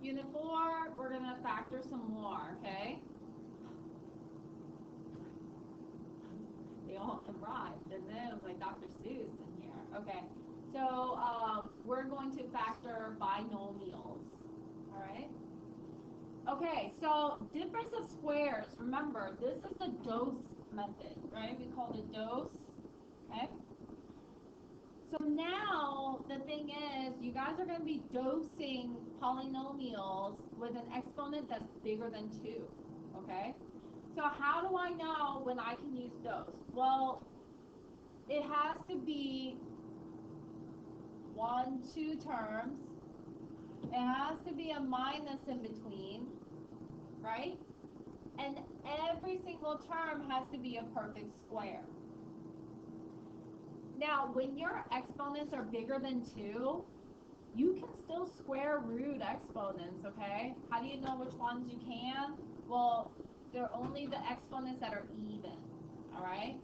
Unit 4, we're going to factor some more, okay? They all arrived, and then it was like Dr. Seuss in here. Okay, so we're going to factor binomials, all right? Okay, so difference of squares. Remember, this is the dose method, right? We call it dose, okay? So now the thing is, you guys are going to be dosing polynomials with an exponent that's bigger than 2, okay? So how do I know when I can use dose? Well, it has to be 1, 2 terms. It has to be a minus in between, right? And every single term has to be a perfect square. Now, when your exponents are bigger than 2, you can still square root exponents, okay? How do you know which ones you can? Well, they're only the exponents that are even, all right?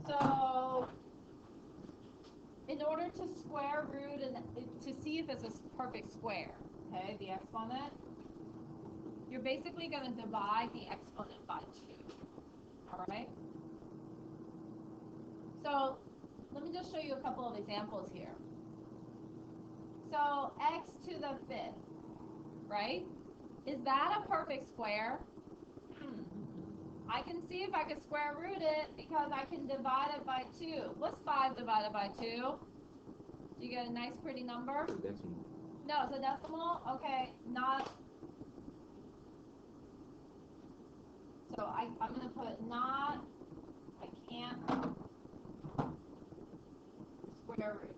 So, in order to square root and to see if it's a perfect square, okay, the exponent, you're basically going to divide the exponent by 2, all right? So, let me just show you a couple of examples here. So, x to the 5th, right? Is that a perfect square? I can see if I can square root it because I can divide it by 2. What's 5 divided by 2? Do you get a nice pretty number? It's a decimal. No, it's a decimal? Okay, not. So I'm going to put not, I can't square root.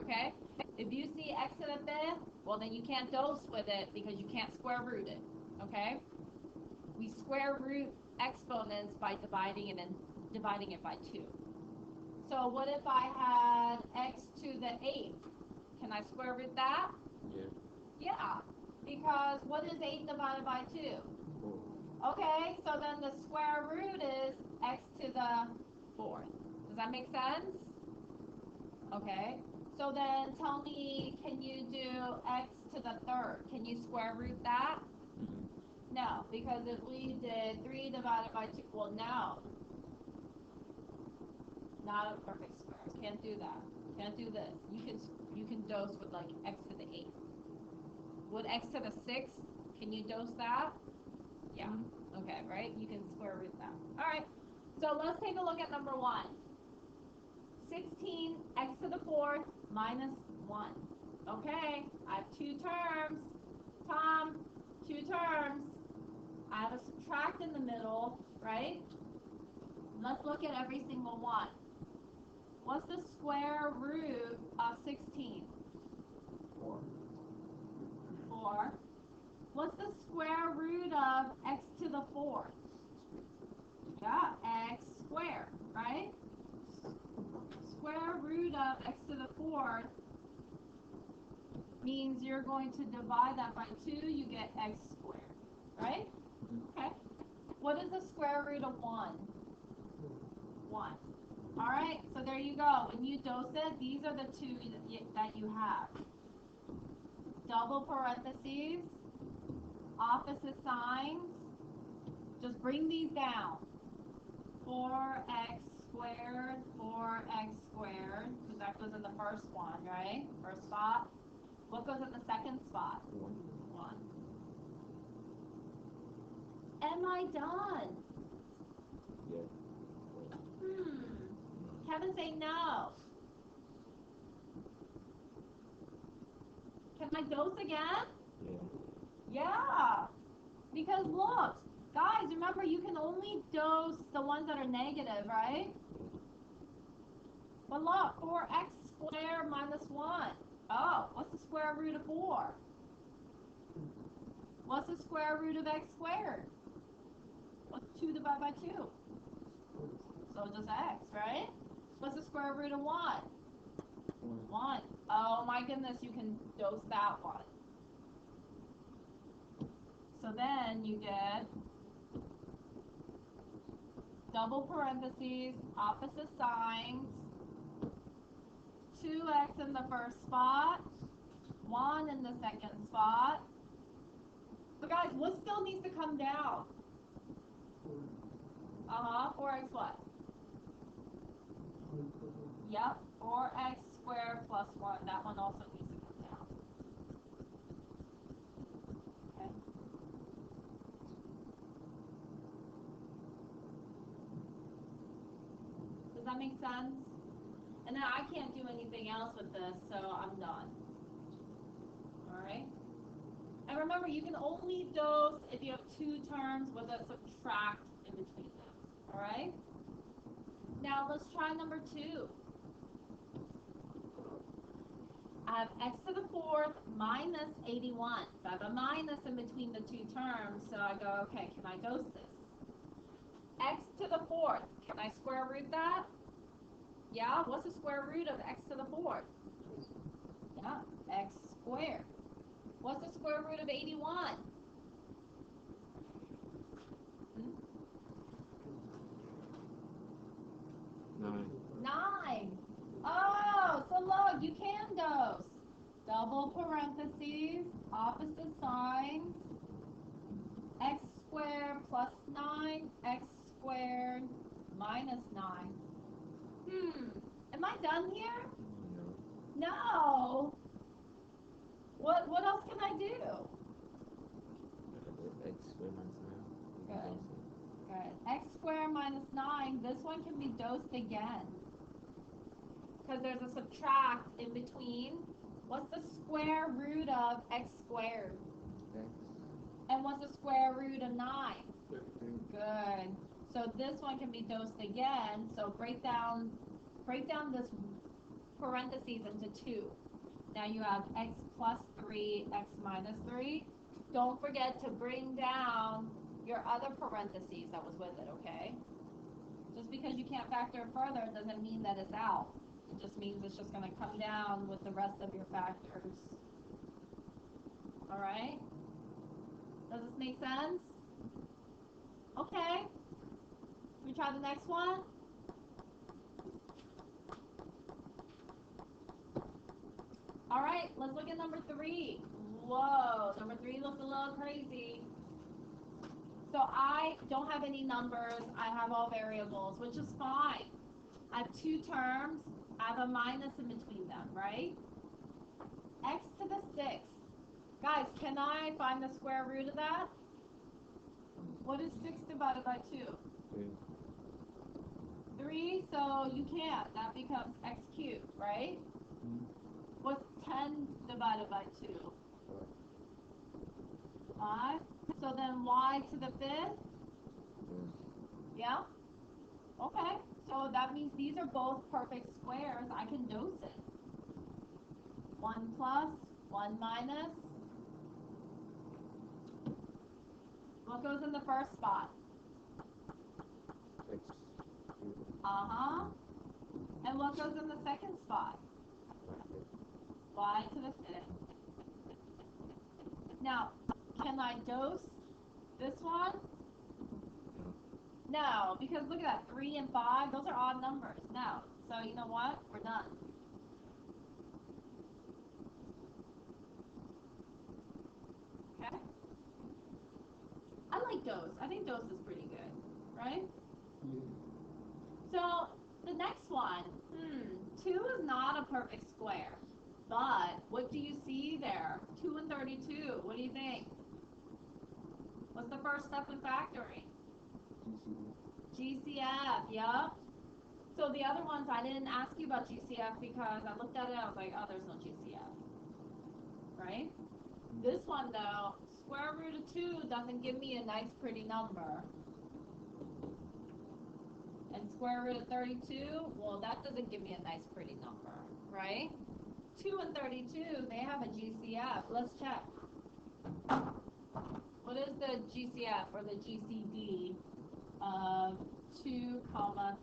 Okay? If you see x to the 5th, well then you can't dose with it because you can't square root it. Okay? We square root exponents by dividing it by 2. So what if I had x to the 8th? Can I square root that? Yeah. Yeah, because what is 8 divided by 2? 4. Okay, so then the square root is x to the 4th. Does that make sense? Okay, so then tell me, can you do x to the 3rd? Can you square root that? No, because if we did 3 divided by 2, well, no. Not a perfect square. Can't do that. Can't do this. You can dose with like x to the 8th. Would x to the 6th, can you dose that? Yeah. Okay, right? You can square root that. All right. So let's take a look at number 1. 16 x to the 4th minus 1. Okay, I have 2 terms. Tom, 2 terms. I have a subtract in the middle, right? Let's look at every single one. What's the square root of 16? 4. 4. What's the square root of x to the 4th? Yeah, x squared, right? Square root of x to the 4th means you're going to divide that by 2, you get x squared, right? Okay. What is the square root of 1? 1. All right, so there you go. When you dose it, these are the 2 that you have. Double parentheses, opposite signs. Just bring these down. 4x squared, 4x squared, because that goes in the first one, right? First spot. What goes in the second spot? 1. Am I done? Yeah. Kevin, say no. Can I dose again? Yeah. Yeah. Because look, guys, remember you can only dose the ones that are negative, right? But look, 4x squared minus 1. Oh, what's the square root of 4? What's the square root of x squared? What's 2 divided by 2? So just x, right? What's the square root of 1? 1. Oh my goodness, you can dose that one. So then you get double parentheses, opposite signs, 2x in the first spot, 1 in the second spot. But guys, what still needs to come down? 4x what? Yep, 4x squared plus 1. That one also needs to come down. Okay. Does that make sense? And then I can't do anything else with this, so I'm done. Alright? And remember, you can only dose if you have two terms with a subtract in between them. Alright? Now let's try number 2. I have x to the 4th minus 81. So I have a minus in between the two terms, so I go, okay, can I dose this? X to the 4th, can I square root that? Yeah, what's the square root of x to the 4th? Yeah, x squared. What's the square root of 81? Hmm? 9. Oh, so look, you can dose. Double parentheses, opposite signs, x squared plus 9, x squared minus 9. Am I done here? No. What else can I do? X squared minus 9. Good. Good. X squared minus 9, this one can be dosed again. Because there's a subtract in between. What's the square root of x squared? X. And what's the square root of 9? 13. Good. So this one can be dosed again. So break down this parentheses into 2. Now you have x plus 3, x minus 3. Don't forget to bring down your other parentheses that was with it, okay? Just because you can't factor it further doesn't mean that it's out. It just means it's just going to come down with the rest of your factors. All right? Does this make sense? Okay. We try the next one? All right, let's look at number 3. Whoa, number 3 looks a little crazy. So I don't have any numbers. I have all variables, which is fine. I have two terms. I have a minus in between them, right? X to the 6th. Guys, can I find the square root of that? What is 6 divided by 2? 3, so you can't. That becomes x cubed, right? What's 10 divided by 2? 5. So then y to the 5th? Yeah? Okay. So that means these are both perfect squares. I can dose it. 1 plus, 1 minus. What goes in the first spot? X. Uh-huh. And what goes in the second spot? Y to the 5th. Now, can I dose this one? No, because look at that, 3 and 5, those are odd numbers. No. So you know what? We're done. Okay? I like dose. I think dose is pretty good, right? So the next one, 2 is not a perfect square. But what do you see there? 2 and 32. What do you think? What's the first step in factoring? GCF, yeah. So the other ones, I didn't ask you about GCF because I looked at it, I was like, oh, there's no GCF. Right? This one, though, square root of 2 doesn't give me a nice, pretty number. And square root of 32, well, that doesn't give me a nice, pretty number, right? 2 and 32, they have a GCF. Let's check. What is the GCF or the GCD of 2,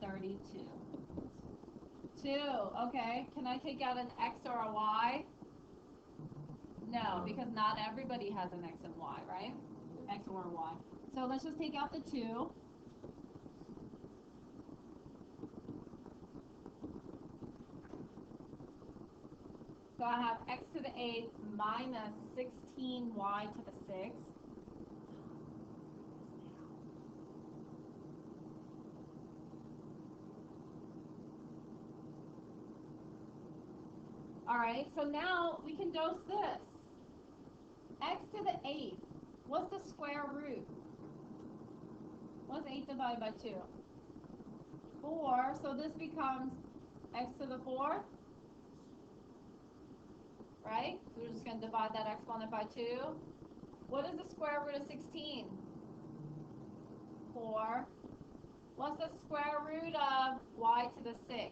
32? 2, okay. Can I take out an X or a Y? No, because not everybody has an X and Y, right? X or Y. So let's just take out the 2. So I have x to the 8th minus 16y to the 6th. All right, so now we can dose this. X to the 8th. What's the square root? What's 8 divided by 2? 4. So this becomes x to the 4th. Right? So we're just going to divide that exponent by 2. What is the square root of 16? 4. What's the square root of y to the 6th?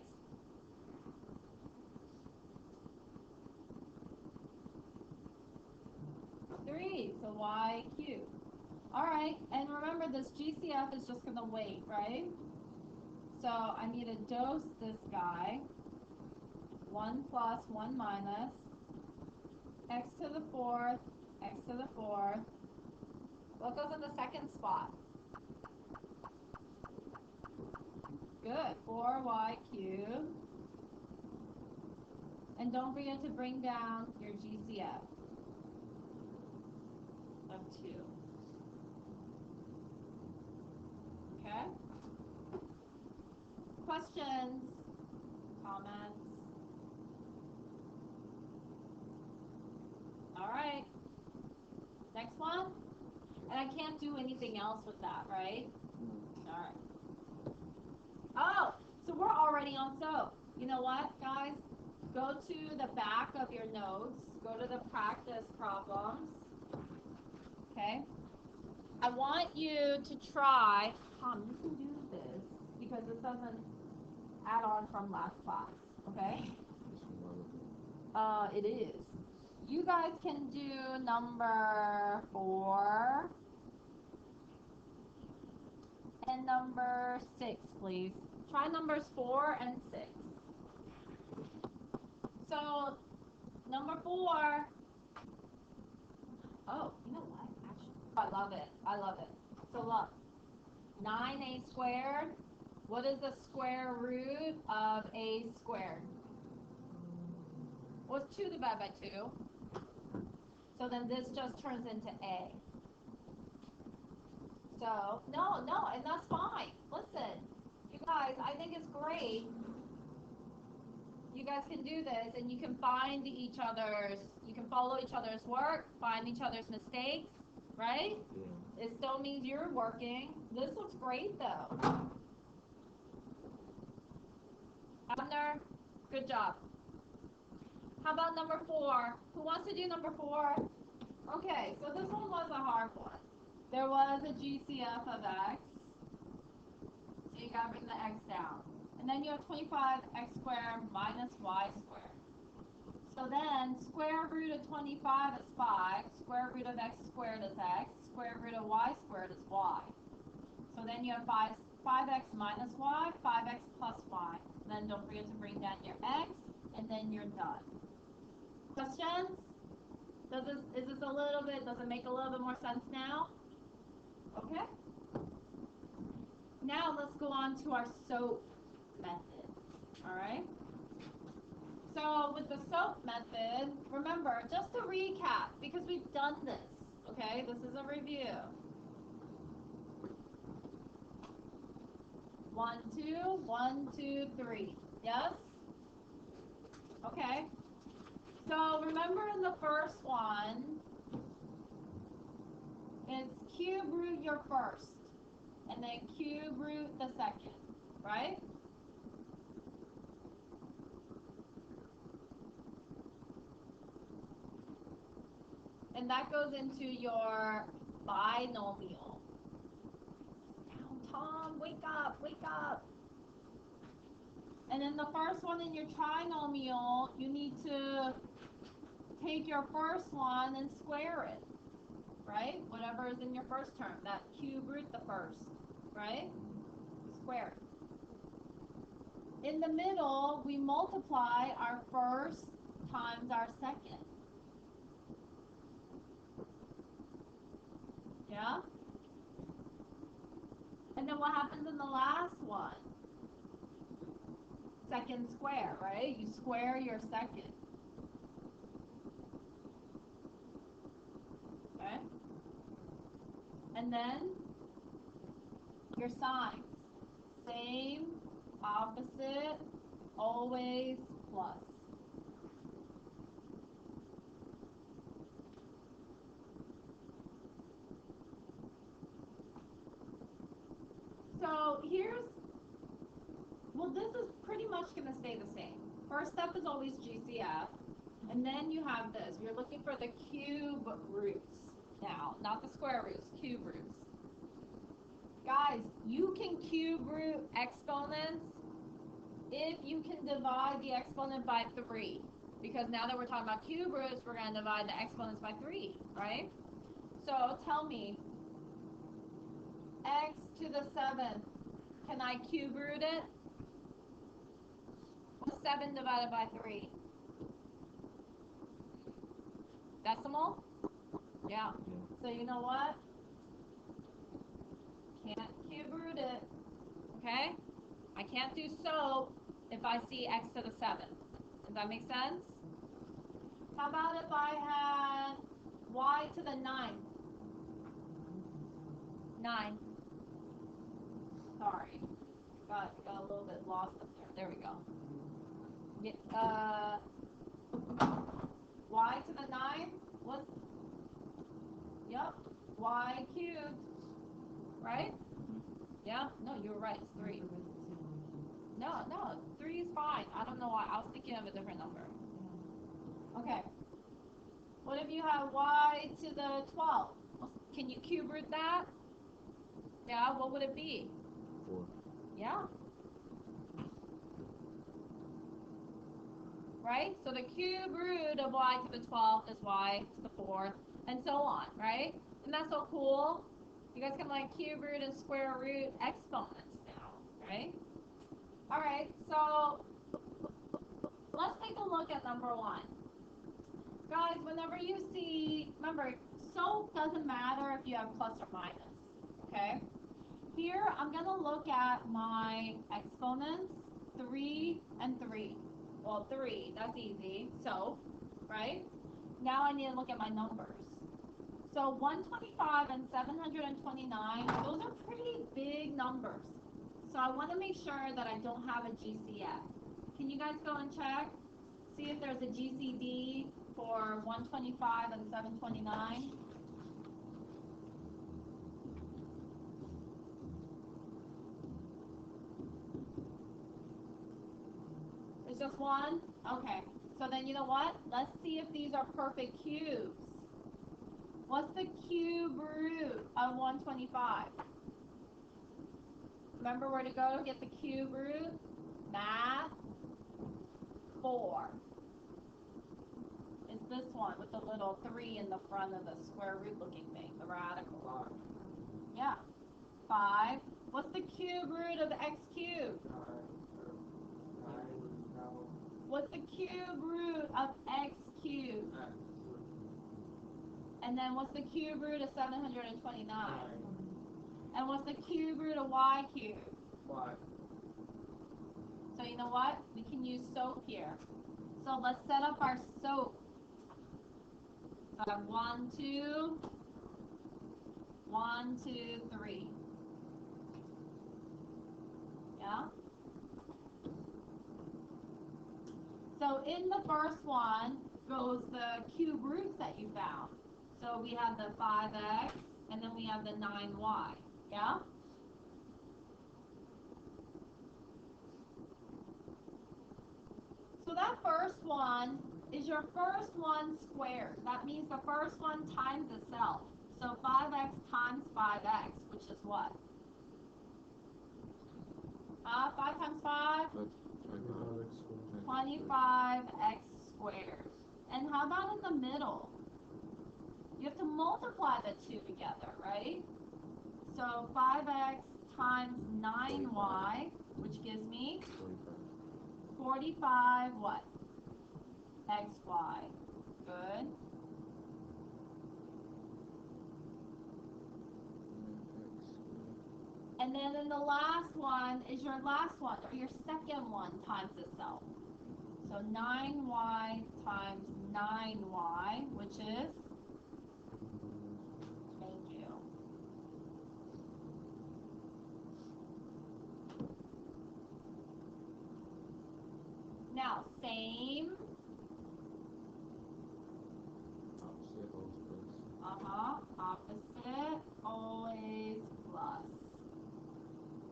3. So y cubed. All right, and remember this GCF is just going to wait, right? So I need to dose this guy. 1 plus 1 minus x to the 4th, x to the 4th. What goes in the second spot? Good, 4y cubed. And don't forget to bring down your GCF of 2. Okay? Questions? Comments? All right. Next one. And I can't do anything else with that, right? All right. Oh, so we're already on soap. You know what, guys? Go to the back of your notes. Go to the practice problems. Okay? I want you to try. Tom, you can do this because this doesn't add on from last class. Okay? It is. You guys can do number 4 and number 6, please. Try numbers 4 and 6. So, number 4. Oh, you know what? Actually, I love it. I love it. So look, 9a squared. What is the square root of a squared? What's 2 divided by 2? So then this just turns into a. So, no, and that's fine. Listen, you guys, I think it's great. You guys can do this, and you can find each other's, you can follow each other's work, find each other's mistakes, right? Yeah. It still means you're working. This looks great, though. Abner, good job. How about number 4? Who wants to do number 4? Okay, so this one was a hard one. There was a GCF of x. So you got to bring the x down. And then you have 25x squared minus y squared. So then square root of 25 is 5. Square root of x squared is x. Square root of y squared is y. So then you have 5x minus y, 5x plus y. Then don't forget to bring down your x, and then you're done. Questions? Does it make a little bit more sense now? Okay. Now let's go on to our SOAP method. All right. So with the SOAP method, remember, just to recap, because we've done this, okay? This is a review. 1, 2, 1, 2, 3. Yes? Okay. So remember in the first one, it's cube root your first, and then cube root the second, right? And that goes into your binomial. Now, Tom, wake up, wake up. And then the first one in your trinomial, you need to take your first one and square it, right? Whatever is in your first term, that cube root the first, right? Square it. In the middle, we multiply our first times our second. Yeah? And then what happens in the last one? Second square, right? You square your second. And then your signs. Same, opposite, always plus. So here's, well, this is pretty much going to stay the same. First step is always GCF. And then you have this. You're looking for the cube roots now, not the square roots, cube roots. Guys, you can cube root exponents if you can divide the exponent by 3. Because now that we're talking about cube roots, we're going to divide the exponents by 3, right? So tell me, x to the 7th, can I cube root it? What's 7 divided by 3? Decimal? Yeah. So you know what? Can't cube root it. Okay? I can't do so if I see x to the 7th. Does that make sense? How about if I had y to the 9th? 9. Sorry. Got a little bit lost up there. There we go. Y to the 9th? What? Yep. Y cubed. Right? Yeah? No, you were right. It's 3. No, 3 is fine. I don't know why. I was thinking of a different number. Okay. What if you have y to the 12th? Can you cube root that? Yeah, what would it be? 4. Yeah. Right? So the cube root of y to the 12th is y to the 4th, and so on, right? Isn't that so cool? You guys can like cube root and square root exponents now, right? All right, so let's take a look at number 1. Guys, whenever you see, remember, so doesn't matter if you have plus or minus, okay? Here, I'm going to look at my exponents, 3 and 3. Well, 3, that's easy. So, right? Now I need to look at my numbers. So 125 and 729, those are pretty big numbers. So I want to make sure that I don't have a GCF. Can you guys go and check? See if there's a GCD for 125 and 729. There's just one? Okay. So then you know what? Let's see if these are perfect cubes. What's the cube root of 125? Remember where to go to get the cube root? Math 4. It's this one with the little 3 in the front of the square root looking thing, the radical. Yeah. 5. What's the cube root of x cubed? What's the cube root of x cubed? And then what's the cube root of 729? And what's the cube root of y cubed? Y. So you know what? We can use SOAP here. So let's set up our SOAP. So I have 1, 2, 1, 2, 3. Yeah? So in the first one goes the cube roots that you found. So we have the 5x, and then we have the 9y. Yeah? So that first one is your first one squared. That means the first one times itself. So 5x times 5x, which is what? 5 times 5? 25x squared. And how about in the middle? You have to multiply the two together, right? So 5x times 9y, which gives me 45 what? xy. Good. And then in the last one is your last one, or your second one times itself. So 9y times 9y, which is, thank you, same. Opposite always plus. Opposite, always plus.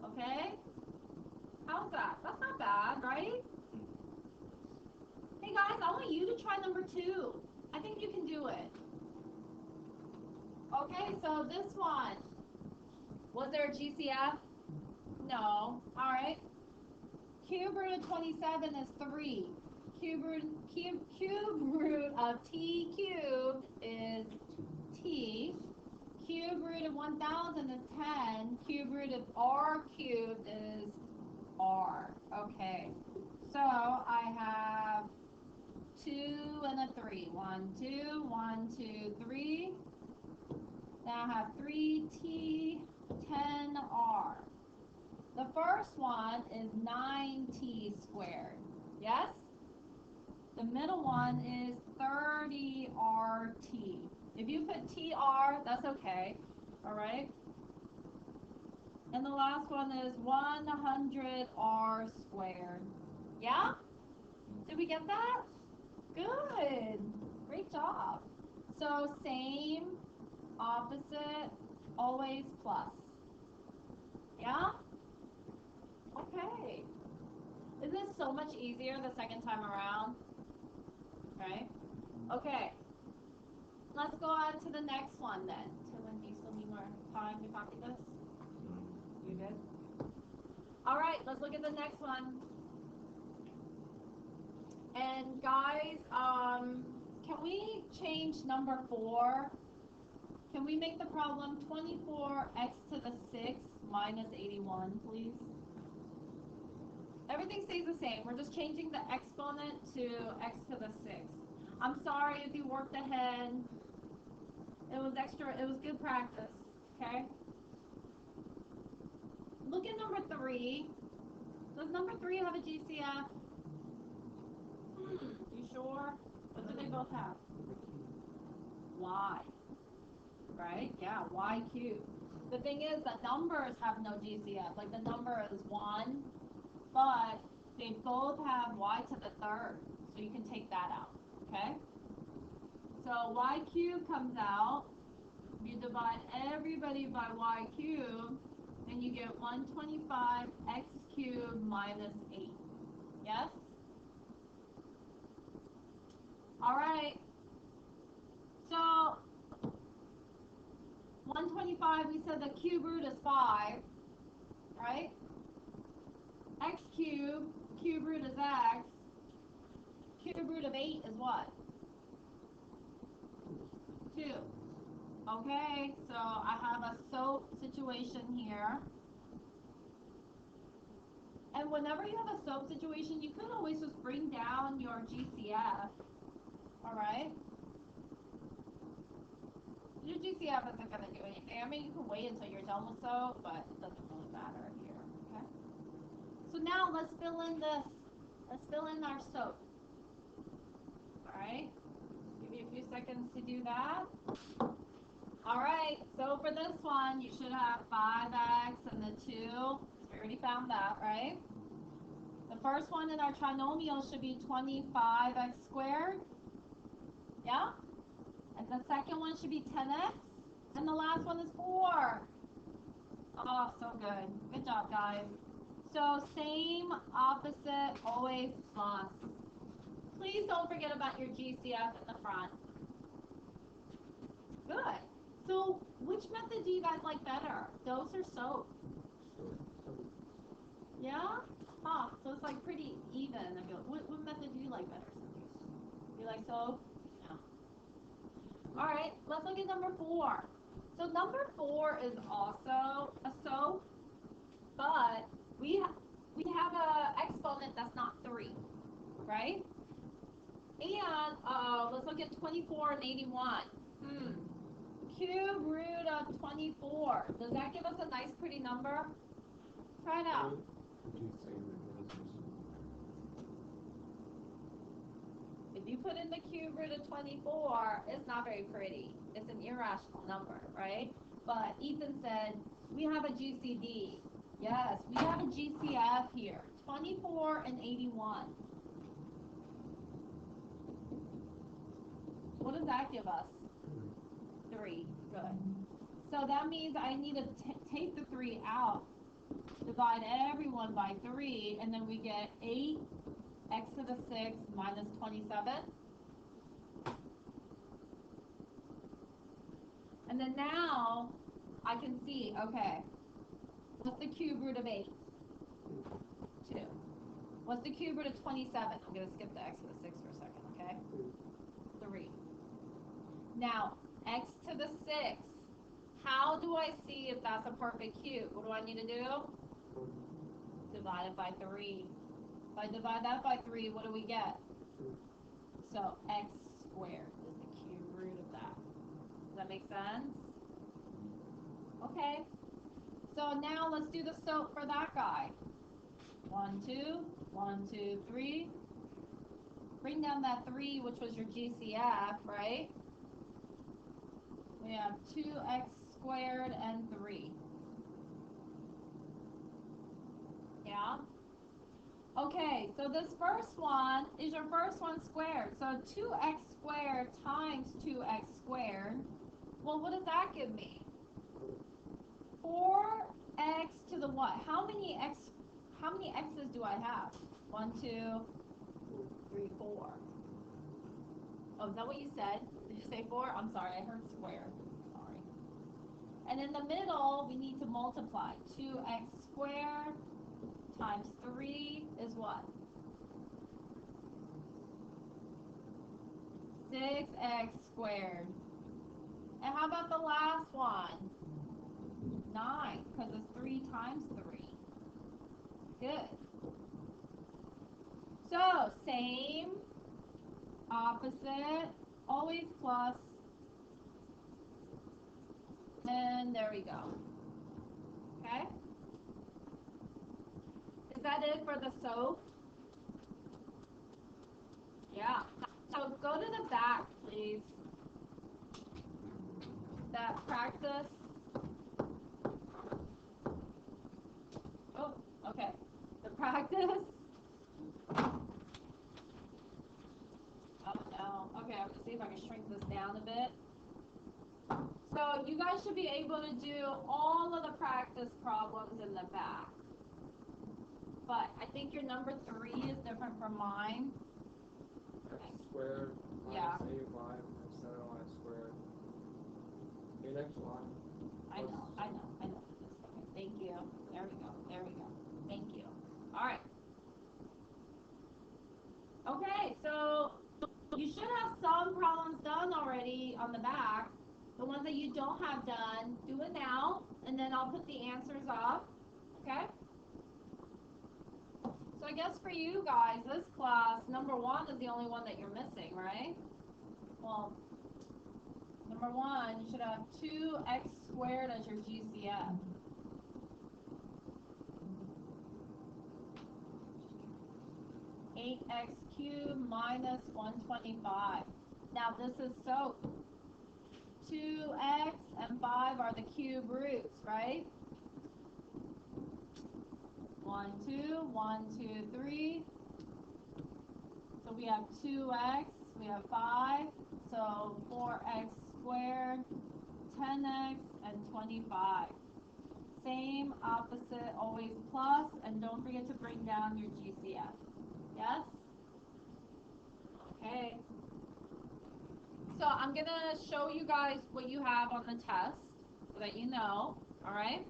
Okay? How's that? That's not bad, right? Hey guys, I want you to try number 2. I think you can do it. Okay, so this one. Was there a GCF? No. Alright. Cube root of 27 is 3. Cube root of t cubed is t. Cube root of 1000 is 10. Cube root of r cubed is r. Okay. So I have 2 and a 3. 1, 2, 1, 2, 3. Now I have 3t, 10r. The first one is 9t squared. Yes? The middle one is 30rt. If you put tr, that's okay. All right? And the last one is 100r squared. Yeah? Did we get that? Good. Great job. So same, opposite, always plus. Yeah? Okay. Isn't this so much easier the second time around? Right? Okay. Let's go on to the next one then. Dylan, do you still need more time to copy this? You good? All right, let's look at the next one. And guys, can we change number 4? Can we make the problem 24x to the 6 minus 81, please? Everything stays the same. We're just changing the exponent to x to the 6. I'm sorry if you worked ahead. It was good practice, okay? Look at number 3. Does number 3 have a GCF? You sure? What do they both have? Y. Right? Yeah, y cubed. The thing is that numbers have no GCF. Like the number is 1, but they both have y to the 3rd. So you can take that out, okay? So y cubed comes out. You divide everybody by y cubed, and you get 125x cubed minus 8. Yes? All right. So 125, we said the cube root is 5, right? X cubed, cube root is x. Cube root of 8 is what? 2. Okay, so I have a SOAP situation here. And whenever you have a SOAP situation, you could always just bring down your GCF. All right? Your GCF isn't going to do anything. I mean, you can wait until you're done with SOAP, but it doesn't really matter here. Okay? So now let's fill in this. Let's fill in our SOAP. All right? Give you a few seconds to do that. All right, so for this one, you should have 5x and the 2. We already found that, right? The first one in our trinomial should be 25x squared. Yeah? And the second one should be 10x. And the last one is 4. Oh, so good. Good job, guys. So same, opposite, always plus. Please don't forget about your GCF in the front. Good. So which method do you guys like better? Dose or SOAP? So. Yeah? Huh. So it's like pretty even. I feel. What method do you like better, Cindy? You like SOAP? Yeah. All right. Let's look at number 4. So number 4 is also a SOAP, but we have a exponent that's not 3, right? And let's look at 24 and 81. Cube root of 24. Does that give us a nice pretty number? Try it out. If you put in the cube root of 24, it's not very pretty. It's an irrational number, right? But Ethan said, we have a GCD. Yes, we have a GCF here. 24 and 81. what does that give us? 3. Good. So that means I need to take the 3 out, divide everyone by 3, and then we get 8x to the 6 minus 27. And then now I can see, okay, what's the cube root of 8? 2. What's the cube root of 27? I'm going to skip the x to the 6 for a second, okay? 3. Now, x to the 6. How do I see if that's a perfect cube? What do I need to do? Divide it by 3. If I divide that by 3, what do we get? So x squared is the cube root of that. Does that make sense? Okay. So now let's do the SOAP for that guy. 1, 2, 1, 2, 3. Bring down that 3, which was your GCF, right? We have 2x squared and 3. Yeah? Okay, so this first one is your first one squared. So 2x squared times 2x squared. Well, what does that give me? 4x to the what? How many x's do I have? 1, 2, 3, 4. Oh, is that what you said? Did you say 4? I'm sorry, I heard square. Sorry. And in the middle, we need to multiply. 2x squared times 3 is what? 6x squared. And how about the last one? 9, because it's 3 times 3. Good. So, same, opposite, always plus, and there we go. Okay? Is that it for the SOAP? Yeah. So go to the back, please. That practice. Oh, okay. The practice. Oh no. Okay, I'm gonna see if I can shrink this down a bit. So you guys should be able to do all of the practice problems in the back. But I think your number 3 is different from mine. X squared minus 8y plus 7y squared. 8xy. I know. Okay, thank you. There we go. Thank you. All right. Okay, so you should have some problems done already on the back. The ones that you don't have done, do it now, and then I'll put the answers up. Okay? So I guess for you guys, this class, number 1 is the only one that you're missing, right? Well, number 1, you should have 2x squared as your GCF. X cubed minus 125. Now this is SOAP. 2x and 5 are the cube roots, right? 1, 2, 1, 2, 3. So we have 2x, we have 5. So 4x squared, 10x, and 25. Same, opposite, always plus, and don't forget to bring down your GCF. Yes? Okay. So I'm going to show you guys what you have on the test so that you know, all right?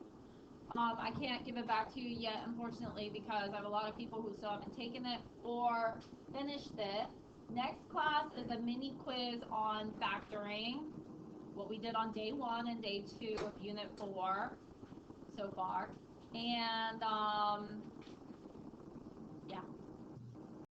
I can't give it back to you yet, unfortunately, because I have a lot of people who still haven't taken it or finished it. Next class is a mini quiz on factoring, what we did on day 1 and day 2 of Unit 4 so far. And